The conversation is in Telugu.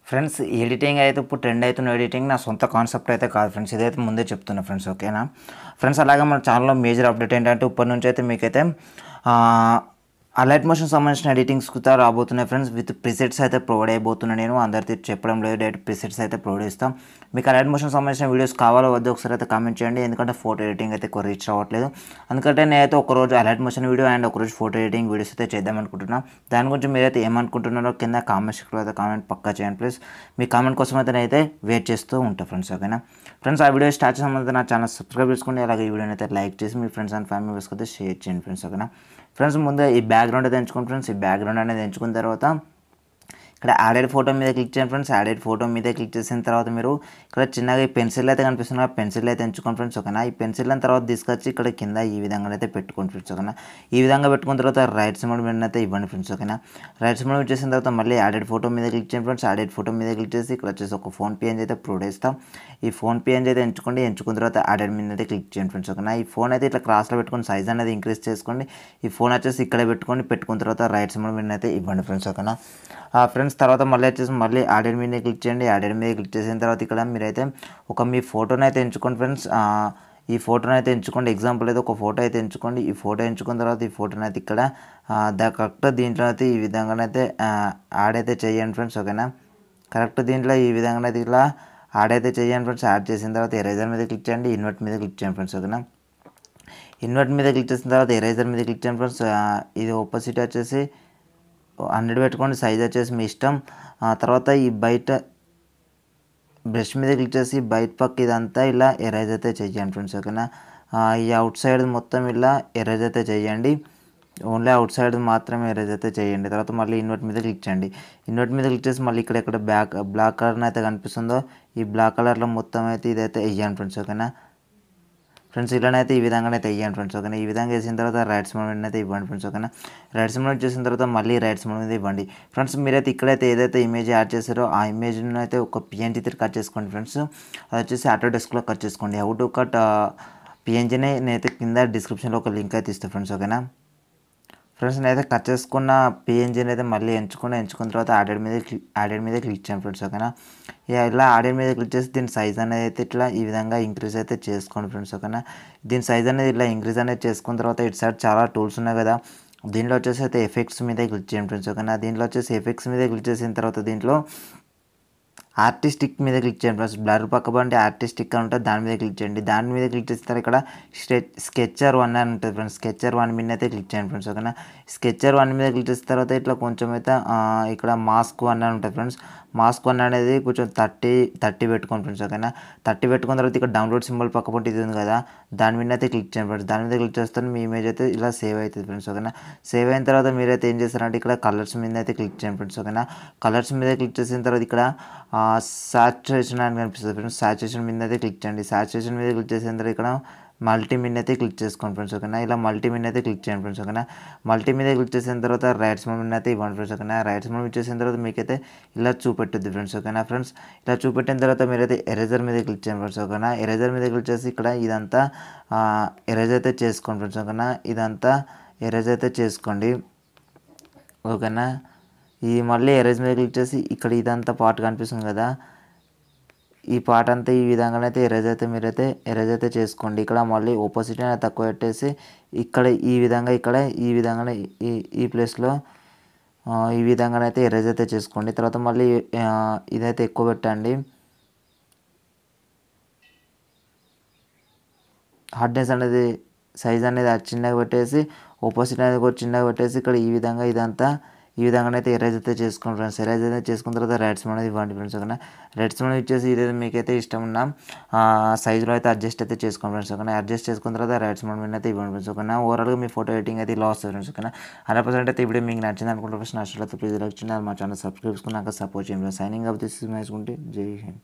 ఫ్రెండ్స్ ఎడిటింగ్ అయితే ఇప్పుడు ట్రెండ్ అవుతున్న ఎడిటింగ్ నా సొంత కాన్సెప్ట్ అయితే కాదు ఫ్రెండ్స్, ఇదైతే ముందే చెప్తున్నా ఫ్రెండ్స్. ఓకేనా ఫ్రెండ్స్, అలాగే మన ఛానల్లో మేజర్ అప్డేట్ ఏంటంటే ఇప్పటి నుంచి అయితే మీకైతే లైట్ మోషన్ సంబంధించిన ఎడిటింగ్స్ కూడా రాబోతున్నాయి ఫ్రెండ్స్. విత్ ప్రిసెట్స్ అయితే ప్రొవైడ్ అయిపోతున్నాను. నేను అందరితో చెప్పడం లేదు, డైరెక్ట్ ప్రిసెట్స్ అయితే ప్రొవైడ్ ఇస్తాం. మీకు లైట్ మోషన్ సంబంధించిన వీడియోస్ కావాలో వద్ద ఒకసారి అయితే కామెంట్ చేయండి. ఎందుకంటే ఫోటో ఎడిటింగ్ అయితే ఎక్కువ రీచ్ రావట్లేదు. అందుకంటే నేనైతే ఒకరోజు లైట్ మోషన్ వీడియో అండ్ ఒకరోజు ఫోటో ఎడిటింగ్ వీడియోస్ అయితే చేద్దాం అనుకుంటున్నాను. దాని గురించి మీరైతే ఏమనుకుంటున్నారో కింద కామెంట్ సెక్షన్లో అయితే కామెంట్ పక్కా చేయండి ప్లీజ్. మీ కామెంట్ కోసం అయితే నేనైతే వెయిట్ చేస్తూ ఉంటాను ఫ్రెండ్స్. ఓకేనా ఫ్రెండ్స్, ఆ వీడియో స్టార్ట్ చేసిన ముందు నా ఛానల్ సబ్స్క్రైబ్ చేసుకోండి. అలాగే ఈ వీడియోని అయితే లైక్ చేసి మీ ఫ్రెండ్స్ అండ్ ఫ్యామిలీ మెంబర్స్కి అయితే షేర్ చేయండి ఫ్రెండ్స్. ఓకేనా ఫ్రెండ్స్, ముందు ఈ బ్యాక్గ్రౌండ్ అయితే ఎంచుకోండి ఫ్రెండ్స్. ఈ బ్యాక్గ్రౌండ్ అనేది ఎంచుకున్న తర్వాత ఇక్కడ యాడెడ్ ఫోటో మీద క్లిక్ చేయండి ఫ్రెండ్స్. యాడెడ్ ఫోటో మీద క్లిక్ చేసిన తర్వాత మీరు ఇక్కడ చిన్నగా ఈ పెన్సిల్ అయితే కనిపిస్తుంది, ఆ పెన్సిల్ అయితే ఎంచుకోండి ఫ్రెండ్స్. ఓకేనా ఈ పెన్సిల్ అని తర్వాత తీసుకొచ్చి ఇక్కడ కింద ఈ విధంగా అయితే పెట్టుకోండి ఫ్రెండ్స్. ఓకేనా ఈ విధంగా పెట్టుకున్న తర్వాత రైట్ సైడ్ మీద అయితే ఇవ్వండి ఫ్రెండ్స్. ఓకేనా రైట్ సైడ్ మీద చేసిన తర్వాత మళ్ళీ యాడెడ్ ఫోటో మీద క్లిక్ చేయండి ఫ్రెండ్స్. యాడెడ్ ఫోటో మీద క్లిక్ చేసి ఇక్కడ వచ్చేసి ఒక ఫోన్ పిఎన్జీ అయితే ప్రొవైడ్ చేస్తాం. ఈ ఫోన్ పిఎన్జీ అయితే ఎంచుకోండి. ఎంచుకున్న తర్వాత యాడెడ్ మీద అయితే క్లిక్ చేయండి ఫ్రెండ్స్. ఓకేనా ఈ ఫోన్ అయితే ఇట్లా క్రాస్లో పెట్టుకొని సైజ్ అనేది ఇంక్రీజ్ చేసుకోండి. ఈ ఫోన్ వచ్చేసి ఇక్కడ పెట్టుకున్న తర్వాత రైట్ సైడ్ మీద అయితే ఇవ్వండి ఫ్రెండ్స్. ఓకేనా ఫ్రెండ్స్, తర్వాత మళ్ళీ వచ్చేసి మళ్ళీ యాడెడ్ మీద క్లిక్ చేయండి. యాడెడ్ మీద క్లిక్ చేసిన తర్వాత ఇక్కడ మీరైతే మీ ఫోటోని అయితే ఎంచుకోండి ఫ్రెండ్స్. ఈ ఫోటోని అయితే ఎంచుకోండి. ఎగ్జాంపుల్ అయితే ఒక ఫోటో అయితే ఎంచుకోండి. ఈ ఫోటో ఎంచుకున్న తర్వాత ఈ ఫోటోని అయితే ఇక్కడ కరెక్ట్ దీంట్లో అయితే ఈ విధంగానైతే యాడ్ అయితే చేయండి ఫ్రెండ్స్. ఓకేనా కరెక్ట్ దీంట్లో ఈ విధంగానైతే ఇలా యాడ్ అయితే చేయండి ఫ్రెండ్స్. యాడ్ చేసిన తర్వాత ఎరేజర్ మీద క్లిక్ చేయండి. ఇన్వర్ట్ మీద క్లిక్ చేయండి ఫ్రెండ్స్. ఓకేనా ఇన్వర్ట్ మీద క్లిక్ చేసిన తర్వాత ఎరేజర్ మీద క్లిక్ చేయండి ఫ్రెండ్స్. ఇది ఒపోసిటీ వచ్చేసి 100 పెట్టుకోండి. సైజ్ వచ్చేసి మీ ఇష్టం. తర్వాత ఈ బయట బ్రష్ మీద క్లిక్ చేసి బయట పక్క ఇదంతా ఇలా ఎరేజ్ అయితే చేయండి ఫ్రెండ్స్. ఓకేనా ఈ అవుట్ సైడ్ మొత్తం ఇలా ఎరేజ్ అయితే చేయండి. ఓన్లీ అవుట్ సైడ్ మాత్రమే ఎరేజ్ అయితే చేయండి. తర్వాత మళ్ళీ ఇన్వర్ట్ మీద క్లిక్ చేయండి. ఇన్వర్ట్ మీద క్లిక్ చేసి మళ్ళీ ఇక్కడ బ్లాక్ కలర్ అయితే కనిపిస్తుందో ఈ బ్లాక్ కలర్లో మొత్తం అయితే ఇదైతే వేయండి ఫ్రెండ్స్. ఓకేనా ఫ్రెండ్స్, ఇలానైతే ఈ విధంగా అయితే వేయండి ఫ్రెండ్స్. ఓకేనా ఈ విధంగా వేసిన తర్వాత రైట్ సైడ్ మీద అయితే ఇవ్వండి ఫ్రెండ్స్. ఓకేనా రైట్ సైడ్ మీద చేసిన తర్వాత మళ్ళీ రైట్ సైడ్ మీద ఇవ్వండి ఫ్రెండ్స్. మీరైతే ఇక్కడైతే ఏదైతే ఇమేజ్ యాడ్ చేశారో ఆ ఇమేజ్ని అయితే ఒక పిఎన్జీ కట్ చేసుకోండి ఫ్రెండ్స్. అది వచ్చేసి ఆటోడెస్క్లో కట్ చేసుకోండి. హౌ టు కట్ పిఎన్జీని నేనైతే కింద డిస్క్రిప్షన్లో ఒక లింక్ అయితే ఇస్తాను ఫ్రెండ్స్. ఓకేనా ఫ్రెండ్స్, నేనైతే కట్ చేసుకున్న పిఎన్జీని అయితే మళ్ళీ ఎంచుకున్న తర్వాత యాడెడ్ మీద క్లిక్ చేయండి ఫ్రెండ్స్. ఓకేనా ఇలా యాడెడ్ మీద క్లిక్ చేసి దీని సైజ్ అనేది అయితే ఇట్లా ఈ విధంగా ఇంక్రీజ్ అయితే చేసుకోండి ఫ్రెండ్స్. ఓకేనా దీని సైజ్ అనేది ఇట్లా ఇంక్రీజ్ అనేది చేసుకున్న తర్వాత ఇటు సైడ్ చాలా టూల్స్ ఉన్నాయి కదా, దీంట్లో వచ్చేసి అయితే ఎఫెక్ట్స్ మీద క్లిక్ చేయండి ఫ్రెండ్స్. ఓకేనా దీంట్లో వచ్చేసి ఎఫెక్ట్స్ మీద క్లిక్ చేసిన తర్వాత దీంట్లో ఆర్టిస్టిక్ మీద క్లిక్ చేయండి ఫ్రెండ్స్. బ్లర్ పక్కబండి ఆర్టిస్టిక్ అని ఉంటుంది, దాని మీద క్లిక్ చేయండి. దాని మీద క్లిక్ చేసిన తర్వాత ఇక్కడ స్కెచర్ 1 అని ఉంటుంది ఫ్రెండ్స్. స్కెచర్ 1 మీద అయితే క్లిక్ చేయండి ఫ్రెండ్స్. ఓకేనా స్కెచర్ 1 మీద క్లిక్ చేసిన తర్వాత ఇట్లా కొంచెం అయితే ఇక్కడ మాస్క్ 1 అని ఉంటుంది ఫ్రెండ్స్. మాస్క్ 1 అనేది కొంచెం 30 పెట్టుకోండి ఫ్రెండ్స్. ఓకేనా 30 పెట్టుకున్న తర్వాత ఇక్కడ డౌన్లోడ్ సింబల్ పక్కపొంటి ఇది ఉంది కదా, దాని మీద అయితే క్లిక్ చేయండి ఫ్రెండ్స్. దాని మీద క్లిక్ చేస్తే మీ ఇమేజ్ అయితే ఇలా సేవ్ అవుతుంది ఫ్రెండ్స్. ఓకేనా సేవ్ అయిన తర్వాత మీరైతే ఏం చేస్తారంటే ఇక్కడ కలర్స్ మీద అయితే క్లిక్ చేయండి ఫ్రెండ్స్. ఓకేనా కలర్స్ మీద క్లిక్ చేసిన తర్వాత ఇక్కడ సాచురేషన్ అని కనిపిస్తుంది ఫ్రెండ్స్. సాచురేషన్ మీద అయితే క్లిక్ చేయండి. సాచురేషన్ మీద క్లిక్ చేసిన తర్వాత ఇక్కడ మల్టీ మీద అయితే క్లిక్ చేసుకోండి ఫ్రెండ్స్. ఓకేనా ఇలా మల్టీ మీద అయితే క్లిక్ చేయండి ఫ్రెండ్స్. ఓకేనా మల్టీ మీద క్లిక్ చేసిన తర్వాత రైట్ సైడ్ మీద అయితే ఇవ్వండి ఫ్రెండ్స్. ఓకేనా రైట్ సైడ్ మీద చేసిన తర్వాత మీకైతే ఇలా చూపెట్టుద్ది ఫ్రెండ్స్. ఓకేనా ఫ్రెండ్స్, ఇలా చూపెట్టిన తర్వాత మీరైతే ఎరేజర్ మీద క్లిక్ చేయండి ఫ్రెండ్స్. ఓకేనా ఎరేజర్ మీద క్లిక్ చేసి ఇక్కడ ఇదంతా ఎరేజ్ అయితే చేసుకోండి ఫ్రెండ్స్. ఓకేనా ఇదంతా ఎరేజ్ అయితే చేసుకోండి. ఓకేనా ఈ మళ్ళీ ఎరేజ్ మీద క్లిక్ చేసి ఇక్కడ ఇదంతా పార్ట్ కనిపిస్తుంది కదా, ఈ పార్ట్ అంతా ఈ విధంగానైతే మీరైతే ఎరేజ్ అయితే చేసుకోండి. ఇక్కడ మళ్ళీ ఒపోసిటీ అనేది తక్కువ పెట్టేసి ఇక్కడ ఈ విధంగానే ఈ ప్లేస్లో ఈ విధంగానైతే ఎరేజ్ అయితే చేసుకోండి. తర్వాత మళ్ళీ ఇదైతే ఎక్కువ పెట్టండి. హార్డ్నెస్ అనేది సైజ్ అనేది చిన్నగా పెట్టేసి ఒపోసిటీ అనేది కూడా చిన్నగా పెట్టేసి ఇక్కడ ఈ విధంగా ఇదంతా ఈ విధంగానైతే ఎరేజ్ అయితే చేసుకోండి ఫ్రెండ్స్. ఎరేజ్ అయితే చేసుకున్న తర్వాత రైట్ సైడ్ అనేది ఇవ్వండి ఫ్రెండ్స్. ఓకేనా రైట్ సైడ్ ఇచ్చేసి ఇదైతే మీకైతే ఇష్టం ఉన్న సైజులో అయితే అడ్జస్ట్ అయితే చేసుకోండి ఫ్రెండ్స్. ఓకేనా అడ్జస్ట్ చేసుకున్న తర్వాత రైట్ సైడ్ మీద అయితే ఇవ్వండి ఫ్రెండ్స్. ఓకేనా ఓవరాల్గా మీ ఫోటో ఎడిటింగ్ అయితే ఇలా వస్తుంది ఫ్రెండ్స్. ఓకేనా 100% అయితే ఇప్పుడు మీకు నచ్చింది అనుకుంటే ఫస్ట్ నచ్చినట్లయితే ప్లీజ్ లైక్ చేయండి. మా ఛానల్ సబ్స్క్రైబ్ చేసుకున్నాక సపోర్ట్ చేయండి. Signing off this is my జై హింద్.